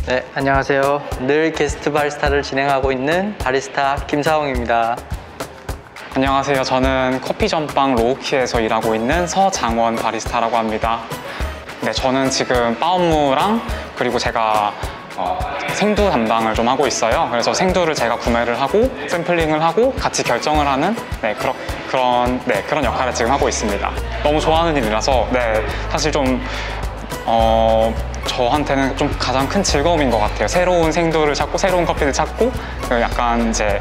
네, 안녕하세요. 늘 게스트 바리스타를 진행하고 있는 바리스타 김사홍입니다. 안녕하세요. 저는 커피 전빵 로우키에서 일하고 있는 서장원 바리스타라고 합니다. 네, 저는 지금 바 업무랑 그리고 제가 생두 담당을 좀 하고 있어요. 그래서 생두를 제가 구매를 하고 샘플링을 하고 같이 결정을 하는 그런 역할을 지금 하고 있습니다. 너무 좋아하는 일이라서 사실 좀 저한테는 좀 가장 큰 즐거움인 것 같아요. 새로운 생두를 찾고 새로운 커피를 찾고 약간 이제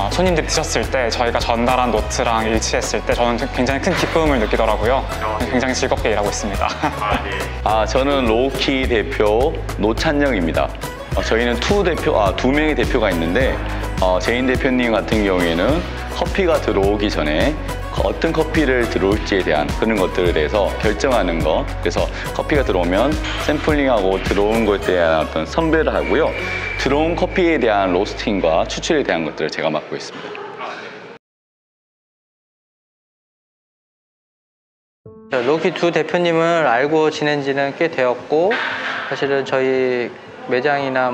손님들이 드셨을 때 저희가 전달한 노트랑 일치했을 때 저는 굉장히 큰 기쁨을 느끼더라고요. 굉장히 즐겁게 일하고 있습니다. 저는 로우키 대표 노찬영입니다. 저희는 두 명의 대표가 있는데 제인 대표님 같은 경우에는 커피가 들어오기 전에 어떤 커피를 들어올지에 대한 그런 것들에 대해서 결정하는 거, 그래서 커피가 들어오면 샘플링하고 들어온 것에 대한 어떤 선별을 하고요, 들어온 커피에 대한 로스팅과 추출에 대한 것들을 제가 맡고 있습니다. 로우키 두 대표님을 알고 지낸 지는 꽤 되었고, 사실은 저희 매장이나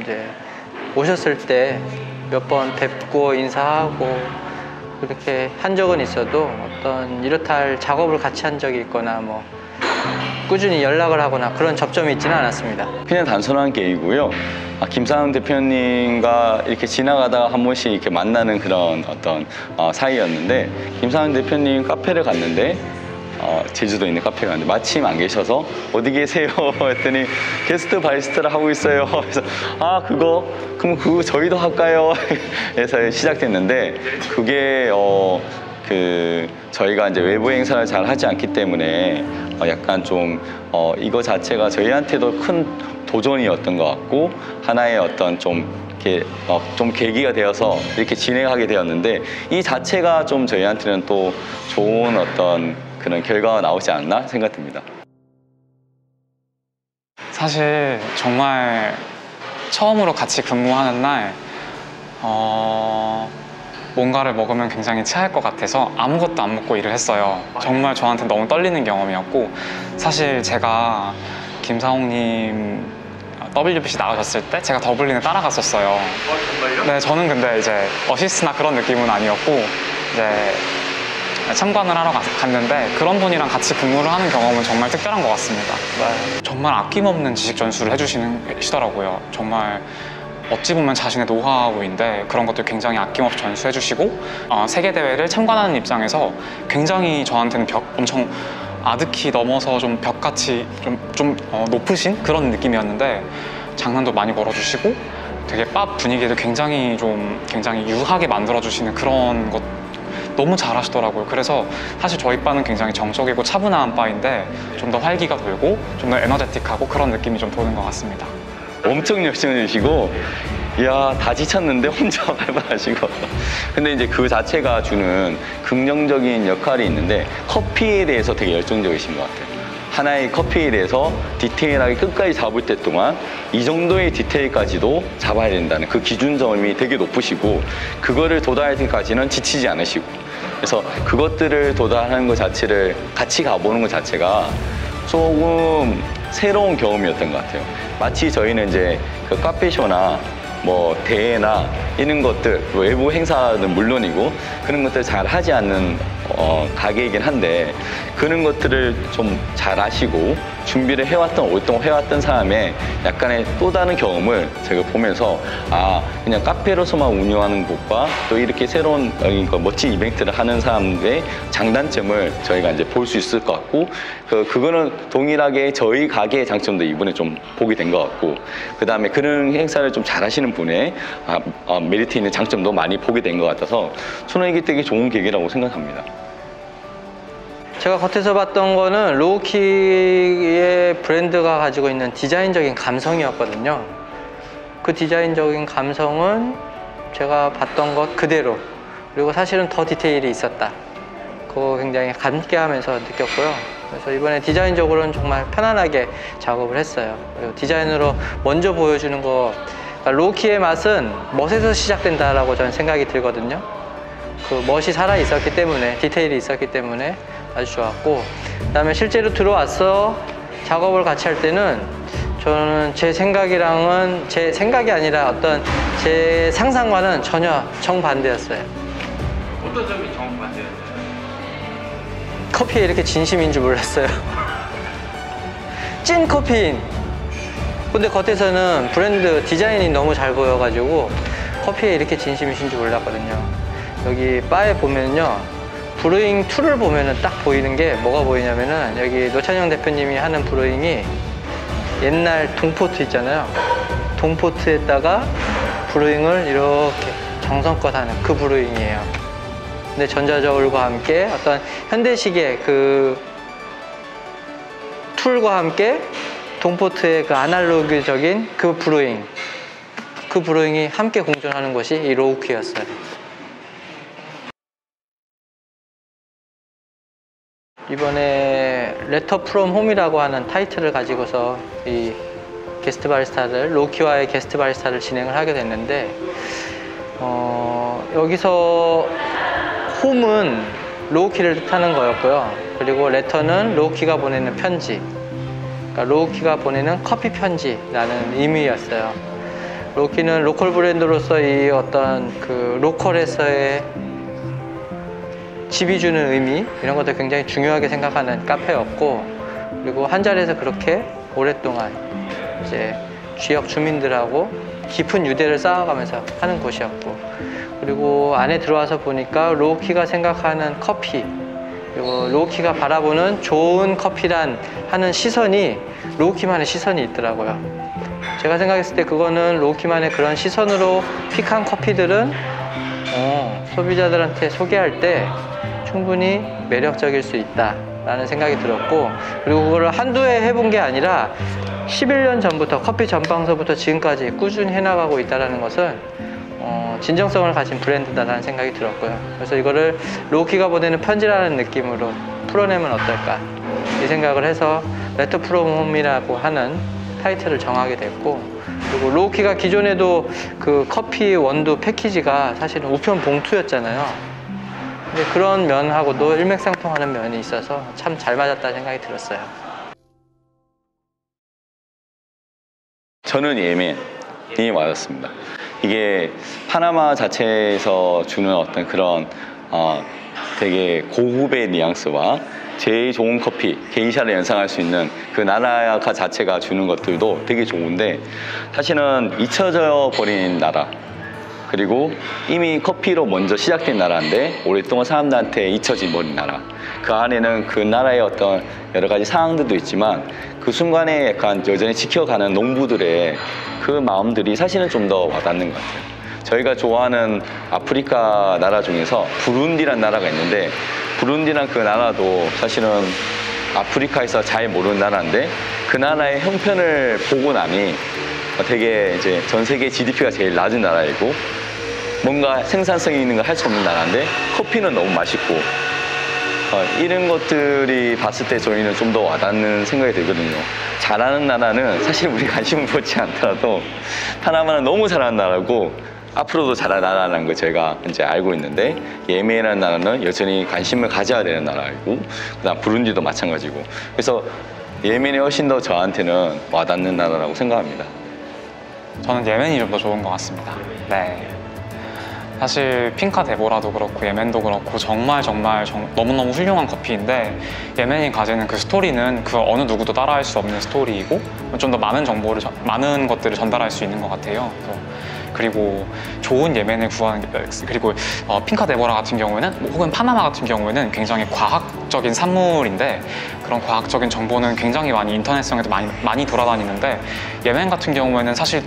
이제 오셨을 때 몇 번 뵙고 인사하고 그렇게 한 적은 있어도 어떤 이렇다 할 작업을 같이 한 적이 있거나 꾸준히 연락을 하거나 그런 접점이 있지는 않았습니다. 그냥 단순한 계기고요. 김상훈 대표님과 이렇게 지나가다가 한 번씩 이렇게 만나는 그런 어떤 사이였는데, 김상훈 대표님 카페를 갔는데 제주도에 있는 카페가 갔는데 마침 안 계셔서 어디 계세요? 했더니 게스트 바리스타를 하고 있어요. 그래서 그럼 그거 저희도 할까요? 해서 시작됐는데, 그게 저희가 이제 외부 행사를 잘 하지 않기 때문에 약간 좀 이거 자체가 저희한테도 큰 도전이었던 것 같고, 하나의 어떤 좀 계기가 되어서 이렇게 진행하게 되었는데, 이 자체가 좀 저희한테는 또 좋은 어떤 그런 결과가 나오지 않나 생각됩니다. 사실 정말 처음으로 같이 근무하는 날 뭔가를 먹으면 굉장히 체할 것 같아서 아무것도 안 먹고 일을 했어요. 정말 저한테 너무 떨리는 경험이었고, 사실 제가 김사홍님 WBC 나가셨을 때 제가 더블린에 따라갔었어요. 정말요? 네, 저는 근데 이제 어시스트나 그런 느낌은 아니었고 이제 참관을 하러 갔는데, 그런 분이랑 같이 근무를 하는 경험은 정말 특별한 것 같습니다. 정말 아낌없는 지식 전수를 해주시더라고요. 정말 어찌 보면 자신의 노하우인데 그런 것들 굉장히 아낌없이 전수해 주시고, 세계대회를 참관하는 입장에서 굉장히 저한테는 엄청 아득히 넘어서 좀 벽같이 좀 높으신 그런 느낌이었는데, 장난도 많이 걸어주시고 되게 바 분위기를 굉장히 유하게 만들어주시는 그런 것 너무 잘하시더라고요. 그래서 사실 저희 바는 굉장히 정적이고 차분한 바인데 좀 더 활기가 돌고 좀 더 에너제틱하고 그런 느낌이 좀 도는 것 같습니다. 엄청 열심히 해주시고, 다 지쳤는데 혼자 발발하시고. 근데 이제 그 자체가 주는 긍정적인 역할이 있는데, 커피에 대해서 되게 열정적이신 것 같아요. 하나의 커피에 대해서 디테일하게 끝까지 잡을 때 동안 이 정도의 디테일까지도 잡아야 된다는 그 기준점이 되게 높으시고, 그거를 도달할 때까지는 지치지 않으시고, 그래서 그것들을 도달하는 것 자체를 같이 가보는 것 자체가 조금 새로운 경험이었던 것 같아요. 마치 저희는 이제 그 카페쇼나 대회나 이런 것들, 외부 행사는 물론이고 그런 것들 잘 하지 않는 가게이긴 한데, 그런 것들을 좀 잘 아시고 준비를 해왔던, 오랫동안 해왔던 사람의 약간의 또 다른 경험을 제가 보면서 그냥 카페로서만 운영하는 곳과 또 이렇게 새로운 멋진 이벤트를 하는 사람들의 장단점을 저희가 이제 볼 수 있을 것 같고, 그거는 동일하게 저희 가게의 장점도 이번에 좀 보게 된 것 같고, 그 다음에 그런 행사를 좀 잘 하시는 분의 메리트 있는 장점도 많이 보게 된 것 같아서 저는 이게 되게 좋은 계기라고 생각합니다. 제가 겉에서 봤던 거는 로우키의 브랜드가 가지고 있는 디자인적인 감성이었거든요. 그 디자인적인 감성은 제가 봤던 것 그대로, 그리고 사실은 더 디테일이 있었다. 그거 굉장히 감개하면서 느꼈고요. 그래서 이번에 디자인적으로는 정말 편안하게 작업을 했어요. 그리고 디자인으로 먼저 보여주는 거, 로우키의 맛은 멋에서 시작된다라고 저는 생각이 들거든요. 그 멋이 살아 있었기 때문에, 디테일이 있었기 때문에 아주 좋았고, 그 다음에 실제로 들어와서 작업을 같이 할 때는 저는 제 생각이 아니라 어떤 제 상상과는 전혀 정반대였어요. 어떤 점이 정반대였나요? 커피에 이렇게 진심인 줄 몰랐어요. 찐 커피인. 근데 겉에서는 브랜드 디자인이 너무 잘 보여가지고 커피에 이렇게 진심이신 줄 몰랐거든요. 여기 바에 보면요, 브루잉 툴을 보면은 딱 보이는 게 뭐가 보이냐면은, 여기 노찬영 대표님이 하는 브루잉이 옛날 동포트 있잖아요. 동포트에다가 브루잉을 이렇게 정성껏 하는 그 브루잉이에요. 근데 전자저울과 함께 어떤 현대식의 그 툴과 함께 동포트의 그 아날로그적인 그 브루잉이 함께 공존하는 것이 이 로우키였어요. 이번에 레터 프롬 홈이라고 하는 타이틀을 가지고서 이 게스트 바리스타를, 로우키와의 게스트 바리스타를 진행을 하게 됐는데, 여기서 홈은 로우키를 뜻하는 거였고요. 그리고 레터는 로우키가 보내는 편지, 그러니까 로우키가 보내는 커피 편지라는 의미였어요. 로우키는 로컬 브랜드로서 이 어떤 그 로컬에서의 집이 주는 의미, 이런 것들 굉장히 중요하게 생각하는 카페였고, 그리고 한 자리에서 그렇게 오랫동안 이제 지역 주민들하고 깊은 유대를 쌓아가면서 하는 곳이었고, 그리고 안에 들어와서 보니까 로우키가 생각하는 커피, 그리고 로우키가 바라보는 좋은 커피란 하는 시선이 로우키만의 시선이 있더라고요. 제가 생각했을 때 그거는 로우키만의 그런 시선으로 픽한 커피들은 소비자들한테 소개할 때 충분히 매력적일 수 있다라는 생각이 들었고, 그리고 그거를 한두 해 해본 게 아니라 11년 전부터 커피 전방서부터 지금까지 꾸준히 해나가고 있다는 것은 진정성을 가진 브랜드다라는 생각이 들었고요. 그래서 이거를 로우키가 보내는 편지라는 느낌으로 풀어내면 어떨까, 이 생각을 해서 레터 프롬 홈이라고 하는 타이틀을 정하게 됐고, 그리고 로우키가 기존에도 그 커피 원두 패키지가 사실은 우편 봉투였잖아요. 근데 그런 면하고도 일맥상통하는 면이 있어서 참 잘 맞았다는 생각이 들었어요. 저는 예멘이 맞았습니다. 이게 파나마 자체에서 주는 어떤 그런 되게 고급의 뉘앙스와 제일 좋은 커피, 게이샤를 연상할 수 있는 그 나라 자체가 주는 것들도 되게 좋은데, 사실은 잊혀져 버린 나라, 그리고 이미 커피로 먼저 시작된 나라인데 오랫동안 사람들한테 잊혀진 버린 나라, 그 안에는 그 나라의 어떤 여러 가지 상황들도 있지만 그 순간에 약간 여전히 지켜가는 농부들의 그 마음들이 사실은 좀 더 와닿는 것 같아요. 저희가 좋아하는 아프리카 나라 중에서 부룬디란 나라가 있는데, 부룬디란 그 나라도 사실은 아프리카에서 잘 모르는 나라인데, 그 나라의 형편을 보고 나니 되게 이제 전 세계 GDP가 제일 낮은 나라이고 뭔가 생산성이 있는 걸 할 수 없는 나라인데 커피는 너무 맛있고, 이런 것들이 봤을 때 저희는 좀 더 와닿는 생각이 들거든요. 잘하는 나라는 사실 우리 관심을 보지 않더라도 파나마는 너무 잘하는 나라고 앞으로도 잘할 나라라는 걸 제가 이제 알고 있는데, 예멘이라는 나라는 여전히 관심을 가져야 되는 나라이고, 그다음 부룬디도 마찬가지고, 그래서 예멘이 훨씬 더 저한테는 와닿는 나라라고 생각합니다. 저는 예멘이 좀 더 좋은 것 같습니다. 네. 사실 핑카 데보라도 그렇고 예멘도 그렇고 정말 너무너무 훌륭한 커피인데, 예멘이 가지는 그 스토리는 그 어느 누구도 따라할 수 없는 스토리이고 좀 더 많은 것들을 전달할 수 있는 것 같아요. 그리고 좋은 예멘을 구하는, 그리고 핑카 데보라 같은 경우에는, 혹은 파나마 같은 경우에는 굉장히 과학적인 산물인데, 그런 과학적인 정보는 굉장히 많이 인터넷상에도 많이 돌아다니는데, 예멘 같은 경우에는 사실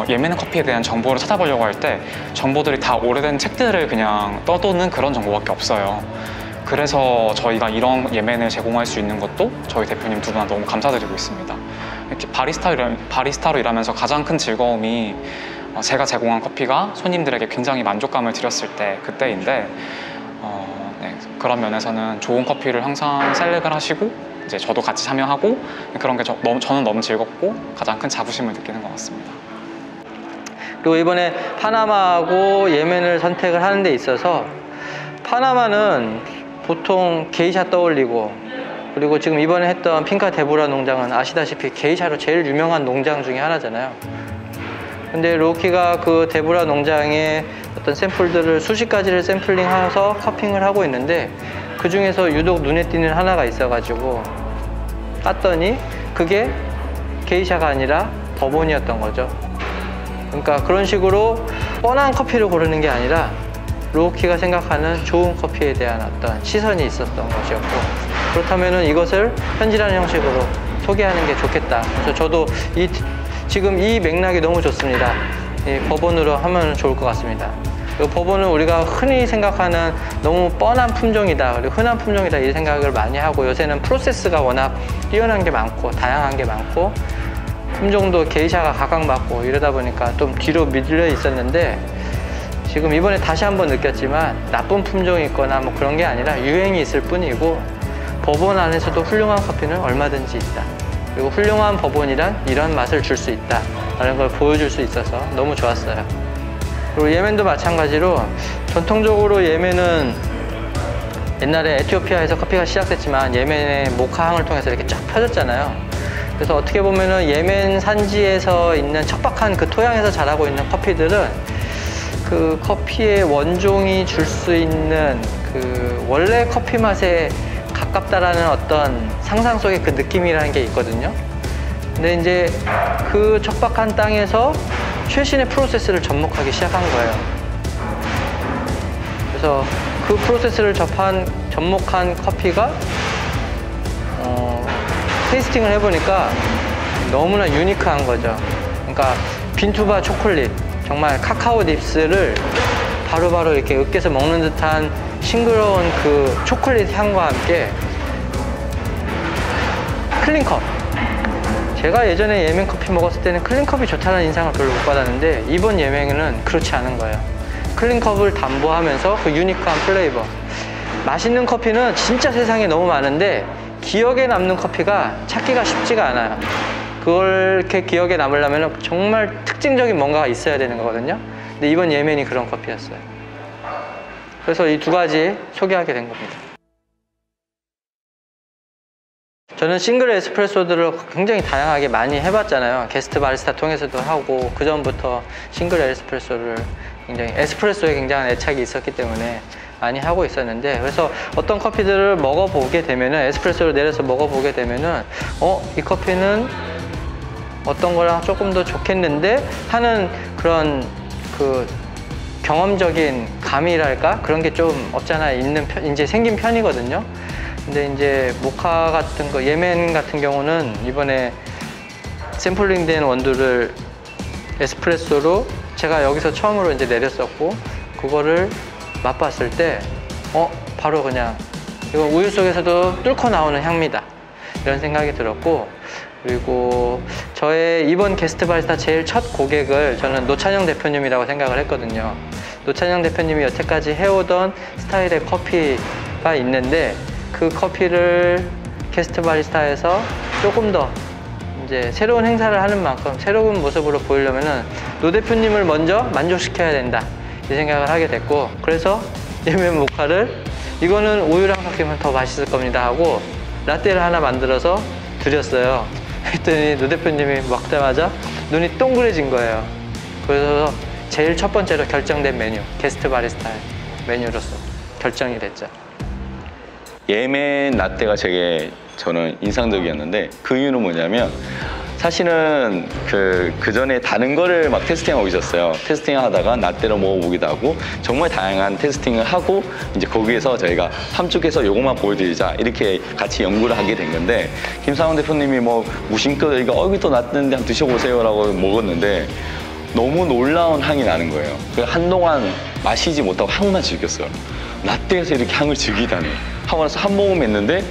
예멘 커피에 대한 정보를 찾아보려고 할 때 정보들이 다 오래된 책들을 그냥 떠도는 그런 정보밖에 없어요. 그래서 저희가 이런 예멘을 제공할 수 있는 것도 저희 대표님 두 분한테 너무 감사드리고 있습니다. 이렇게 바리스타로 일하면서 가장 큰 즐거움이 제가 제공한 커피가 손님들에게 굉장히 만족감을 드렸을 때, 그때인데, 네, 그런 면에서는 좋은 커피를 항상 셀렉을 하시고 이제 저도 같이 참여하고, 그런 게 저는 너무 즐겁고 가장 큰 자부심을 느끼는 것 같습니다. 그리고 이번에 파나마하고 예멘을 선택을 하는 데 있어서, 파나마는 보통 게이샤 떠올리고 그리고 지금 이번에 했던 핑카 데보라 농장은 아시다시피 게이샤로 제일 유명한 농장 중에 하나잖아요. 근데 로키가 그 데보라 농장의 어떤 샘플들을 수십 가지를 샘플링해서 커핑을 하고 있는데 그 중에서 유독 눈에 띄는 하나가 있어가지고 땄더니 그게 게이샤가 아니라 버본이었던 거죠. 그러니까 그런 식으로 뻔한 커피를 고르는 게 아니라 로키가 생각하는 좋은 커피에 대한 어떤 시선이 있었던 것이었고, 그렇다면 이것을 편지라는 형식으로 소개하는 게 좋겠다. 그래서 저도 지금 이 맥락이 너무 좋습니다. 이 버본으로 하면 좋을 것 같습니다. 그리고 버본은 우리가 흔히 생각하는 너무 뻔한 품종이다, 그리고 흔한 품종이다, 이 생각을 많이 하고, 요새는 프로세스가 워낙 뛰어난 게 많고 다양한 게 많고 품종도 게이샤가 각광받고 이러다 보니까 좀 뒤로 밀려 있었는데, 지금 이번에 다시 한번 느꼈지만 나쁜 품종이 있거나 뭐 그런 게 아니라 유행이 있을 뿐이고, 버본 안에서도 훌륭한 커피는 얼마든지 있다. 그리고 훌륭한 버본이란 이런 맛을 줄 수 있다 라는 걸 보여줄 수 있어서 너무 좋았어요. 그리고 예멘도 마찬가지로, 전통적으로 예멘은 옛날에 에티오피아에서 커피가 시작됐지만 예멘의 모카항을 통해서 이렇게 쫙 펴졌잖아요. 그래서 어떻게 보면은 예멘 산지에서 있는 척박한 그 토양에서 자라고 있는 커피들은 그 커피의 원종이 줄 수 있는 그 원래 커피 맛에 가깝다라는 어떤 상상 속의 그 느낌이라는 게 있거든요. 근데 이제 그 척박한 땅에서 최신의 프로세스를 접목하기 시작한 거예요. 그래서 그 프로세스를 접목한 커피가 테이스팅을 해보니까 너무나 유니크한 거죠. 그러니까 빈투바 초콜릿, 정말 카카오 닙스를 바로바로 이렇게 으깨서 먹는 듯한 싱그러운 그 초콜릿 향과 함께 클린컵. 제가 예전에 예멘 커피 먹었을 때는 클린컵이 좋다는 인상을 별로 못 받았는데, 이번 예멘은 그렇지 않은 거예요. 클린컵을 담보하면서 그 유니크한 플레이버. 맛있는 커피는 진짜 세상에 너무 많은데 기억에 남는 커피가 찾기가 쉽지가 않아요. 그렇게 기억에 남으려면 정말 특징적인 뭔가가 있어야 되는 거거든요. 근데 이번 예멘이 그런 커피였어요. 그래서 이 두 가지 소개하게 된 겁니다. 저는 싱글 에스프레소들을 굉장히 다양하게 많이 해봤잖아요. 게스트 바리스타 통해서도 하고, 그 전부터 싱글 에스프레소를 에스프레소에 굉장한 애착이 있었기 때문에 많이 하고 있었는데, 그래서 어떤 커피들을 먹어보게 되면은, 에스프레소를 내려서 먹어보게 되면은 이 커피는 어떤 거랑 조금 더 좋겠는데 하는 그런 그 경험적인 감이랄까? 그런 게 좀 없잖아 이제 생긴 편이거든요. 근데 이제 모카 같은 거, 예멘 같은 경우는 이번에 샘플링된 원두를 에스프레소로 제가 여기서 처음으로 이제 내렸었고, 그거를 맛봤을 때 바로 그냥 이거 우유 속에서도 뚫고 나오는 향미다, 이런 생각이 들었고, 그리고 저의 이번 게스트 바리스타 제일 첫 고객을 저는 노찬영 대표님이라고 생각을 했거든요. 노찬영 대표님이 여태까지 해오던 스타일의 커피가 있는데, 그 커피를 게스트 바리스타에서 조금 더 이제 새로운 행사를 하는 만큼 새로운 모습으로 보이려면은 노 대표님을 먼저 만족시켜야 된다, 이 생각을 하게 됐고, 그래서 예멘 모카를 이거는 우유랑 섞이면 더 맛있을 겁니다 하고 라떼를 하나 만들어서 드렸어요. 그랬더니 노 대표님이 먹자마자 눈이 동그래진 거예요. 그래서 제일 첫 번째로 결정된 메뉴, 게스트 바리스타 메뉴로서 결정이 됐죠. 예멘 라떼가 저는 인상적이었는데, 그 이유는 뭐냐면, 사실은 그 전에 다른 거를 막 테스팅하고 있었어요. 테스팅 하다가 라떼를 먹어보기도 하고, 정말 다양한 테스팅을 하고, 이제 거기에서 저희가 함축해서 요것만 보여드리자, 이렇게 같이 연구를 하게 된 건데, 김상훈 대표님이 뭐 무심코 저희가 이거 또 라떼인데 한번 드셔보세요 라고 먹었는데 너무 놀라운 향이 나는 거예요. 한동안 마시지 못하고 향만 즐겼어요. 라떼에서 이렇게 향을 즐기다니 하고 나서 한 모금 했는데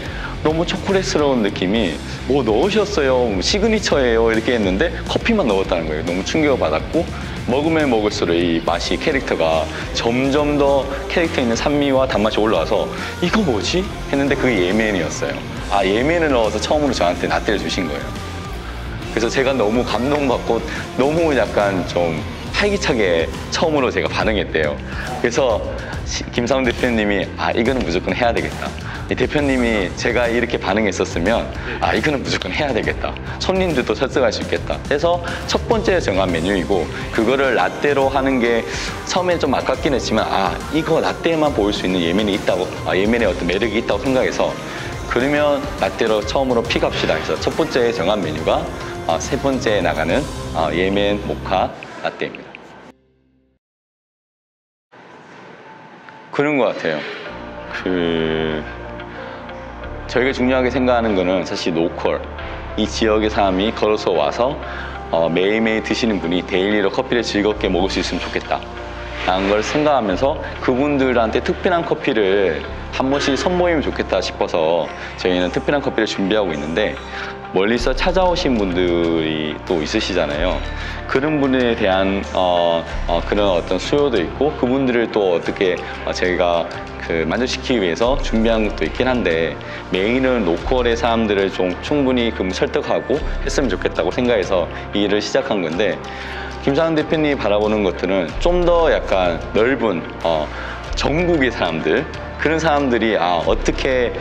너무 초콜릿스러운 느낌이, 뭐 넣으셨어요, 시그니처예요 이렇게 했는데 커피만 넣었다는 거예요. 너무 충격을 받았고, 먹으면 먹을수록 이 맛이, 캐릭터가 점점 더 캐릭터 있는 산미와 단맛이 올라와서 이거 뭐지? 했는데 그게 예멘이었어요. 아, 예멘을 넣어서 처음으로 저한테 라떼를 주신 거예요. 그래서 제가 너무 감동받고 너무 약간 좀 활기차게 처음으로 제가 반응했대요. 그래서 김상훈 대표님이 이거는 무조건 해야 되겠다. 이 대표님이 제가 이렇게 반응했었으면 아 이거는 무조건 해야 되겠다, 손님들도 설득할 수 있겠다 해서 첫 번째 정한 메뉴이고, 그거를 라떼로 하는 게 처음에 좀 아깝긴 했지만 아 이거 라떼에만 보일 수 있는 예멘이 있다고, 예멘의 어떤 매력이 있다고 생각해서 그러면 라떼로 처음으로 픽합시다 해서 첫 번째 정한 메뉴가 세 번째에 나가는 예멘 모카 라떼입니다. 그런 것 같아요. 저희가 중요하게 생각하는 거는 사실 로컬, 이 지역의 사람이 걸어서 와서 매일매일 드시는 분이 데일리로 커피를 즐겁게 먹을 수 있으면 좋겠다 라는 걸 생각하면서 그분들한테 특별한 커피를 한 번씩 선보이면 좋겠다 싶어서 저희는 특별한 커피를 준비하고 있는데, 멀리서 찾아오신 분들이 또 있으시잖아요. 그런 분에 대한 그런 어떤 수요도 있고, 그분들을 또 어떻게 저희가 만족시키기 위해서 준비한 것도 있긴 한데, 메인은 로컬의 사람들을 좀 충분히 설득하고 했으면 좋겠다고 생각해서 이 일을 시작한 건데, 김상훈 대표님이 바라보는 것들은 좀 더 약간 넓은 전국의 사람들, 그런 사람들이 어떻게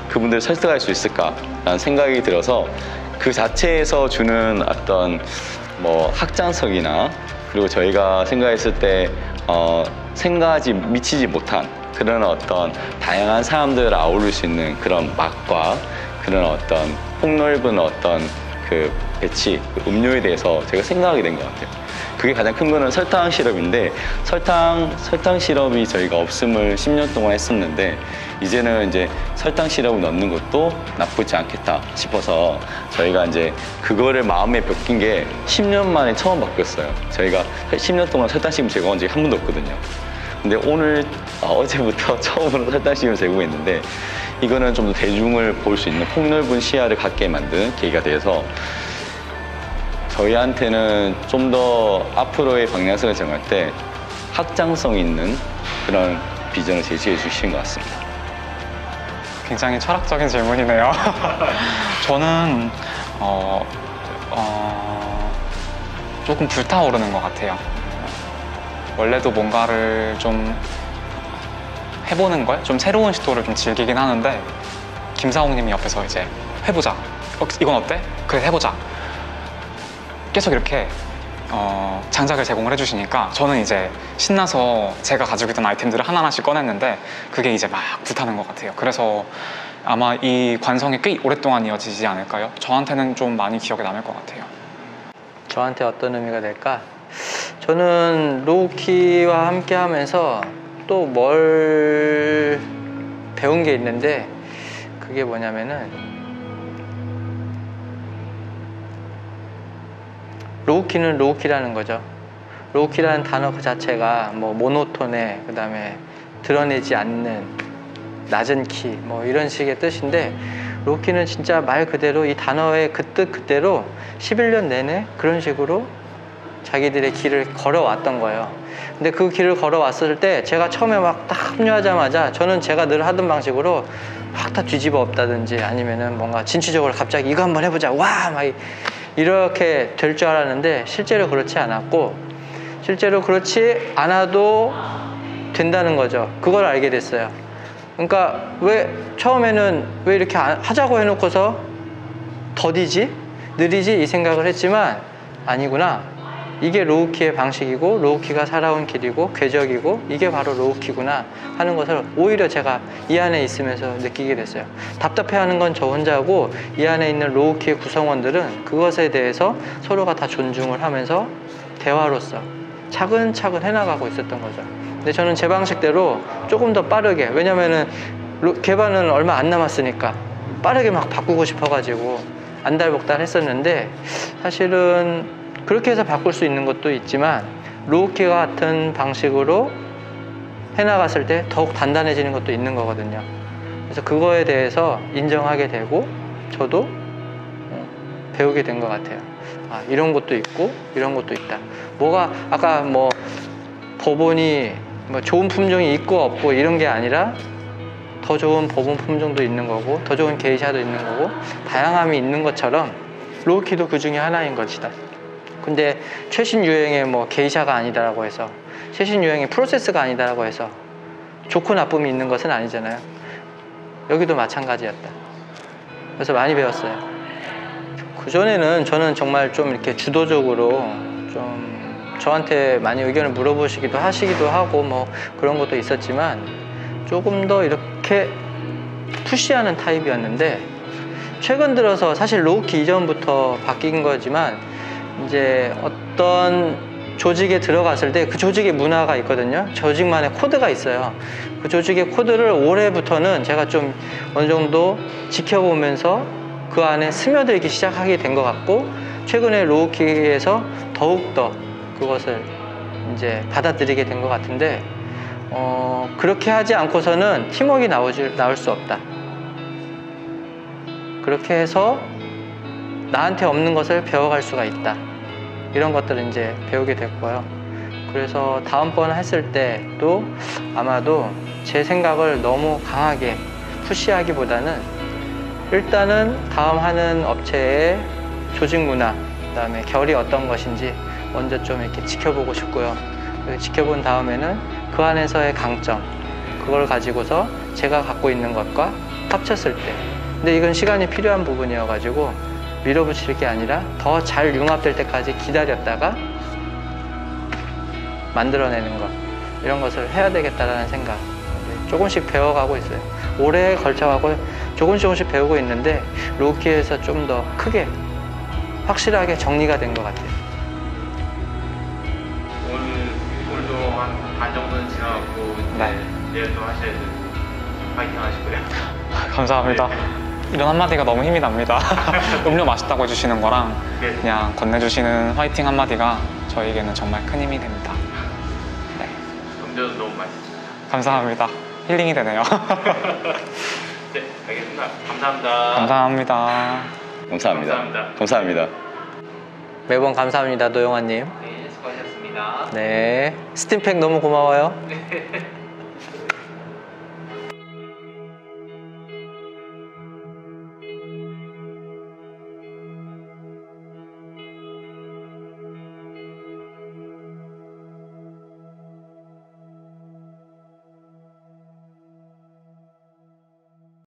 그분들을 설득할 수 있을까라는 생각이 들어서 그 자체에서 주는 어떤 뭐 확장성이나, 그리고 저희가 생각했을 때 생각하지 미치지 못한 그런 어떤 다양한 사람들을 아우를 수 있는 그런 맛과 그런 어떤 폭넓은 어떤 그 배치, 음료에 대해서 제가 생각하게 된 것 같아요. 그게 가장 큰 거는 설탕 시럽인데, 설탕 시럽이 저희가 없음을 10년 동안 했었는데, 이제는 이제 설탕 시럽을 넣는 것도 나쁘지 않겠다 싶어서 저희가 이제 그거를 마음에 벽힌 게 10년 만에 처음 바뀌었어요. 저희가 10년 동안 설탕 시럽 제공한 적이 한 번도 없거든요. 근데 오늘 어제부터 처음으로 설탕 시럽을 제공했는데, 이거는 좀 더 대중을 볼 수 있는 폭넓은 시야를 갖게 만든 계기가 돼서 저희한테는 좀 더 앞으로의 방향성을 정할 때 확장성 있는 그런 비전을 제시해 주신 것 같습니다. 굉장히 철학적인 질문이네요. 저는 조금 불타오르는 것 같아요. 원래도 뭔가를 좀 해보는 걸, 좀 새로운 시도를 좀 즐기긴 하는데, 김사옥님이 옆에서 이제 해보자, 이건 어때? 그래 해보자, 계속 이렇게 장작을 제공을 해주시니까 저는 이제 신나서 제가 가지고 있던 아이템들을 하나하나씩 꺼냈는데 그게 이제 막 불타는 것 같아요. 그래서 아마 이 관성이 꽤 오랫동안 이어지지 않을까요? 저한테는 좀 많이 기억에 남을 것 같아요. 저한테 어떤 의미가 될까? 저는 로우키와 함께 하면서 또 뭘 배운 게 있는데, 그게 뭐냐면은 로우키는 로우키라는 거죠. 로우키라는 단어 그 자체가 뭐 모노톤에, 그 다음에 드러내지 않는 낮은 키, 뭐 이런 식의 뜻인데, 로우키는 진짜 말 그대로 이 단어의 그 뜻 그대로 11년 내내 그런 식으로 자기들의 길을 걸어왔던 거예요. 근데 그 길을 걸어왔을 때 제가 처음에 막 딱 합류하자마자 저는 제가 늘 하던 방식으로 확 다 뒤집어 엎다든지, 아니면은 뭔가 진취적으로 갑자기 이거 한번 해보자, 와! 막 이렇게 될 줄 알았는데 실제로 그렇지 않았고, 실제로 그렇지 않아도 된다는 거죠. 그걸 알게 됐어요. 그러니까 왜 처음에는 왜 이렇게 하자고 해놓고서 더디지? 느리지? 이 생각을 했지만 아니구나. 이게 로우키의 방식이고 로우키가 살아온 길이고 궤적이고 이게 바로 로우키구나 하는 것을 오히려 제가 이 안에 있으면서 느끼게 됐어요. 답답해하는 건 저 혼자고, 이 안에 있는 로우키의 구성원들은 그것에 대해서 서로가 다 존중을 하면서 대화로서 차근차근 해나가고 있었던 거죠. 근데 저는 제 방식대로 조금 더 빠르게, 왜냐면은 개발은 얼마 안 남았으니까 빠르게 막 바꾸고 싶어가지고 안달복달 했었는데, 사실은 그렇게 해서 바꿀 수 있는 것도 있지만 로우키 같은 방식으로 해나갔을 때 더욱 단단해지는 것도 있는 거거든요. 그래서 그거에 대해서 인정하게 되고 저도 배우게 된 것 같아요. 아, 이런 것도 있고 이런 것도 있다. 뭐가 아까 뭐 법원이 뭐 좋은 품종이 있고 없고 이런 게 아니라 더 좋은 법원 품종도 있는 거고 더 좋은 게이샤도 있는 거고 다양함이 있는 것처럼 로우키도 그 중에 하나인 것이다. 근데 최신 유행의 뭐 게이샤가 아니다라고 해서, 최신 유행의 프로세스가 아니다라고 해서 좋고 나쁨이 있는 것은 아니잖아요. 여기도 마찬가지였다. 그래서 많이 배웠어요. 그전에는 저는 정말 좀 이렇게 주도적으로 좀 저한테 많이 의견을 물어보시기도 하시기도 하고 뭐 그런 것도 있었지만 조금 더 이렇게 푸시하는 타입이었는데 최근 들어서 사실 로우키 이전부터 바뀐 거지만 이제 어떤 조직에 들어갔을 때 그 조직의 문화가 있거든요. 조직만의 코드가 있어요. 그 조직의 코드를 올해부터는 제가 좀 어느 정도 지켜보면서 그 안에 스며들기 시작하게 된 것 같고 최근에 로우키에서 더욱더 그것을 이제 받아들이게 된 것 같은데 그렇게 하지 않고서는 팀워크가 나올 수 없다. 그렇게 해서 나한테 없는 것을 배워갈 수가 있다. 이런 것들을 이제 배우게 됐고요. 그래서 다음번 했을 때도 아마도 제 생각을 너무 강하게 푸시하기보다는 일단은 다음 하는 업체의 조직 문화, 그다음에 결이 어떤 것인지 먼저 좀 이렇게 지켜보고 싶고요. 지켜본 다음에는 그 안에서의 강점, 그걸 가지고서 제가 갖고 있는 것과 합쳤을 때, 근데 이건 시간이 필요한 부분이어가지고 밀어붙일 게 아니라 더 잘 융합될 때까지 기다렸다가 만들어내는 것, 이런 것을 해야 되겠다라는 생각. 조금씩 배워가고 있어요. 오래에 걸쳐가고 조금씩 배우고 있는데 로우키에서 좀 더 크게 확실하게 정리가 된 것 같아요. 오늘도 한 반 정도는 지나갔고 네. 내일 또 하셔야 돼요. 파이팅 하시고요. 감사합니다. 이런 한마디가 너무 힘이 납니다. 음료 맛있다고 해주시는 거랑 네. 그냥 건네주시는 화이팅 한마디가 저에게는 정말 큰 힘이 됩니다. 네. 음료도 너무 맛있어요. 감사합니다. 힐링이 되네요. 네, 알겠습니다. 감사합니다. 감사합니다. 감사합니다. 감사합니다. 감사합니다. 매번 감사합니다, 노영환님. 네, 수고하셨습니다. 네. 스팀팩 너무 고마워요.